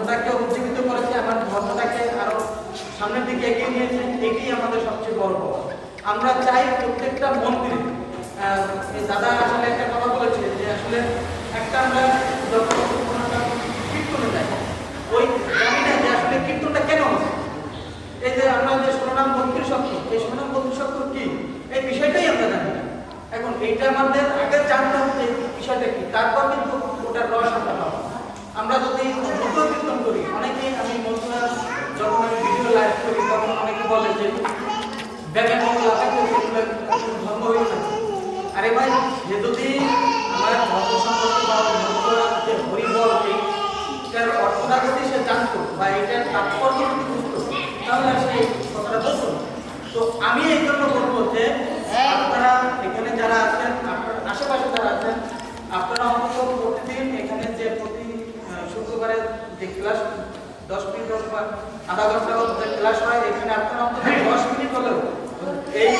ধর্মটাকে উজ্জীবিত করেছে, আমার ধর্মটাকে আরো সামনের দিকে এগিয়ে নিয়েছে। এটাই আমাদের সবচেয়ে বড় পাওয়া। আমরা চাই প্রত্যেকটা মন্দিরে, দাদা আসলে একটা কথা বলেছে যে আসলে একটা আমরা যখন কীর্তনে যাই, ওই জানি না যে আসলে কীর্তনটা কেন হচ্ছে। এই যে আমরা যে শোনাম মন্ত্রী সত্য, এই শোনাম মন্ত্রী সত্য কি, এই বিষয়টাই আমরা জানি না। এখন এইটা আমাদের আগে জানতে হবে বিষয়টা কি, তারপর কিন্তু ওটার রস আমরা পাবো। আমরা যদি দ্রুত কীর্তন করি, অনেকেই আমি বন্ধুরা যখন আমি ভিডিও লাইভ করি তখন অনেকে বলে যে ব্যাঙের মতো লাফাতে ধর্ম হয়ে থাকে। আরে ভাই, যে যদি আমার ধর্ম সম্পর্কে বা যে হরিবল এইটার অর্থটা যদি সে জানতো বা এটার তাৎপর্য যদি বুঝতো, তাহলে সেই কথাটা বলতো। তো আমি এই জন্য বলবো যে আপনারা এখানে যারা আছেন, আপনার আশেপাশে যারা আছেন, আপনারা অন্তত প্রতিদিন এখানে যে প্রতি শুক্রবারে যে ক্লাস 10 মিনিট হোক বা আধা ঘন্টা হোক যে ক্লাস হয়, এখানে আপনারা অন্তত 10 মিনিট হলেও এই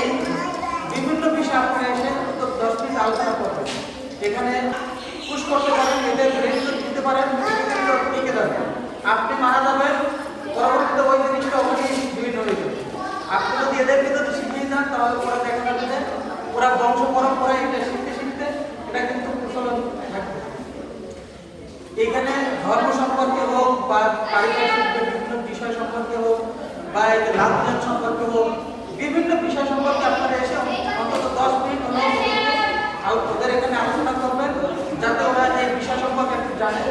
বিভিন্ন বিষয়ে আপনারা এসে অন্তত 10 মিনিট আলোচনা করবেন। এখানে পুশ করতে পারেন, এদের রেস্ট দিতে পারেন, টিকে যাবেন। আপনি মারা যাবেন, পরবর্তীতে ওই জিনিসটা ওখানে বিভিন্ন হয়ে যাবে। আপনি যদি এদেরকে যদি শিখিয়ে যান, তাহলে পরে দেখা যাবে যে ওরা বংশ পরম্পরায় এটা শিখতে শিখতে এটা কিন্তু প্রচলন থাকবে। এখানে ধর্ম সম্পর্কে হোক বা পারিপার্শ্বিক বিভিন্ন বিষয় সম্পর্কে হোক বা এই যে লাভজন সম্পর্কে হোক, বিভিন্ন বিষয় সম্পর্কে আপনারা এসে অন্তত 10 মিনিট ওদের এখানে আলোচনা করবেন, যাতে ওরা এই বিষয় সম্পর্কে একটু জানে।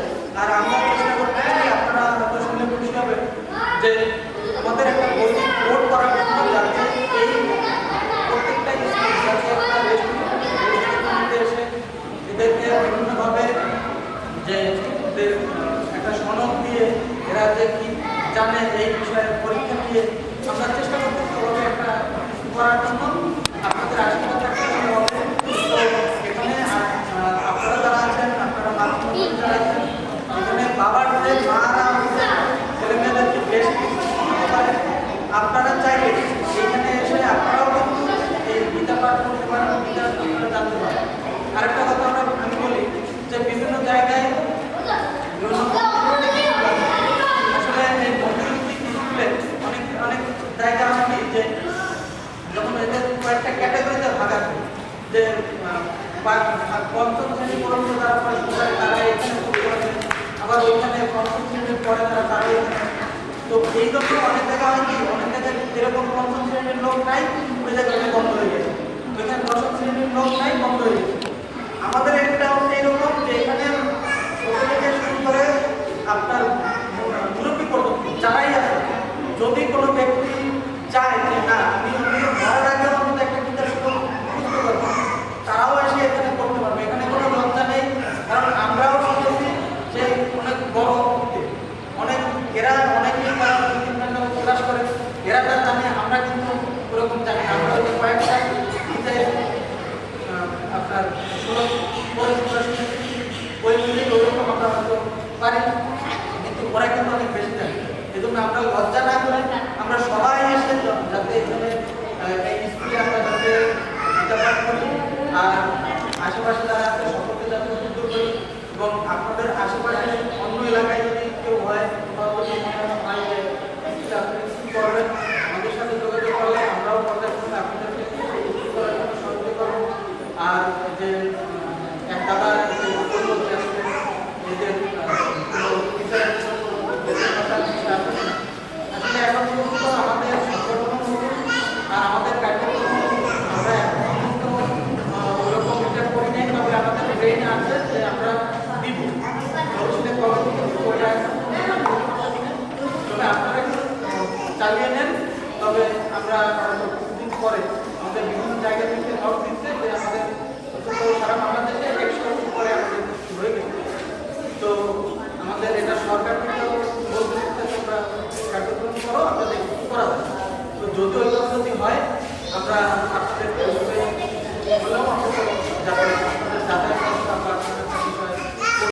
আর আমরা চেষ্টা করতে চাই, আপনারা হয়তো শুনলে খুশি হবেন যে আমাদের একটা বই বোর্ড করা হচ্ছে, যাতে এই প্রত্যেকটা স্কুল যাতে আপনার রেস্টুরেন্টে এসে এদেরকে বিভিন্নভাবে যে একটা সনদ দিয়ে এরা যে কি জানে এই বিষয়ে পরীক্ষা দিয়ে আমরা চেষ্টা করতেছি ওভাবে একটা করার জন্য। আপনাদের আশীর্বাদ থাকতে হবে। তো এখানে আপনারা যারা আছেন, আপনারা মাধ্যমিক যারা আছেন, এখানে বাবার যে মারা ছেলে মেয়েদেরকে বেশ কিছু শিখতে পারে। আপনারা চাইলে এখানে এসে আপনারাও কিন্তু এই গীতা পাঠ করতে পারেন, গীতা আপনারা জানতে পারেন। আরেকটা কথা আমি বলি যে বিভিন্ন জায়গায় আসলে এই মন্দিরভিত্তিক স্কুলে অনেক অনেক জায়গা আছে যে যখন এদের কয়েকটা ক্যাটাগরিতে ভাগ আছে, যে পঞ্চম শ্রেণী পর্যন্ত যারা পড়াশোনা করে তারা এখানে পড়তে পারে, আবার ওইখানে পঞ্চম শ্রেণীর পরে তারা এখানে। তো এই জন্য অনেক জায়গা হয় কি, অনেক জায়গায় যেরকম পঞ্চম শ্রেণীর লোক নাই, ওই জায়গাটা বন্ধ হয়ে গেছে। ওইখানে দশম শ্রেণীর লোক নাই, বন্ধ হয়ে গেছে। আমাদের একটা হচ্ছে এরকম যে এখানে থেকে শুরু করে আপনার মুরব্বী পর্যন্ত যারাই আছে, যদি কোনো ব্যক্তি চায় যে না আমি ঘরের আগে অন্তত একটা গীতা বুঝতে পারবো, তারাও এসে এখানে করতে পারবে। এখানে কোনো লজ্জা নেই, কারণ আমরাও শিখেছি যে অনেক বড় অনেক এরা অনেকেই ক্লাস করে, এরা যা জানে আমরা কিন্তু ওরকম জানি। আমরা ওই কয়েকটা গীতে আপনার ওই মিলিয়ে ওরকম আমরা হয়তো পারি, কিন্তু ওরা কিন্তু অনেক বেশি জানে। এই জন্য আমরা লজ্জা না করে আমরা সবাই এসে যাতে এখানে এই স্কুলে আমরা যাতে গীতা পাঠ করি। আর